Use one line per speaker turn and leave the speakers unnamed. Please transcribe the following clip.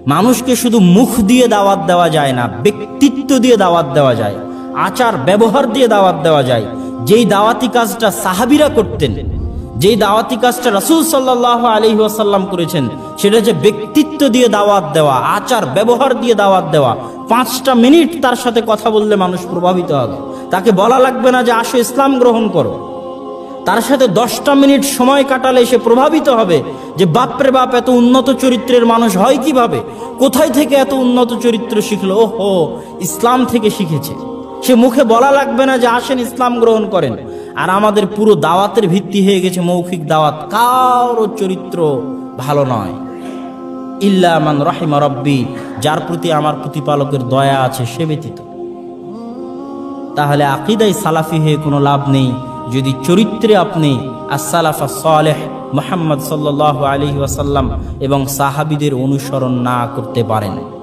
মানুষকে শুধু মুখ দিয়ে দাওয়াত দেওয়া যায় না, ব্যক্তিত্ব দিয়ে দাওয়াত দেওয়া যায়, আচার ব্যবহার দিয়ে দাওয়াত দেওয়া যায়। যেই দাওয়াতি কাজটা সাহাবীরা করতেন, যেই দাওয়াতি কাজটা রাসূল সাল্লাল্লাহু আলাইহি ওয়াসাল্লাম করেছেন, সেটা যে ব্যক্তিত্ব দিয়ে দাওয়াত দেওয়া, আচার ব্যবহার দিয়ে দাওয়াত দেওয়া। 5টা মিনিট তার সাথে কথা বললে মানুষ প্রভাবিত হবে। তাকে বলা লাগবে না যে আসো ইসলাম গ্রহণ করো। তার সাথে 10টা মিনিট সময় কাটালে সে প্রভাবিত হবে যে বাপরে বাপ, এত উন্নত চরিত্রের মানুষ হয় কিভাবে, কোথায় থেকে এত উন্নত চরিত্র শিখলো, ওহো ইসলাম থেকে শিখেছে। সে মুখে বলা লাগবে না যে আসেন ইসলাম গ্রহণ করেন। আর আমাদের পুরো দাওয়াতের ভিত্তি হয়ে গেছে মৌখিক দাওয়াত, কারো চরিত্র ভালো নয়। ইল্লা মান রাহিমা রব্বি, যার প্রতি আমার প্রতিপালকের দয়া আছে সে ব্যতীত। তাহলে আকীদায় সালাফি হয়ে কোনো লাভ নেই যদি চরিত্রে আপনি as-সালাফা সালেহ মুহাম্মদ সাল্লাল্লাহু আলাইহি ওয়াসাল্লাম এবং সাহাবীদের অনুসরণ না করতে পারেন।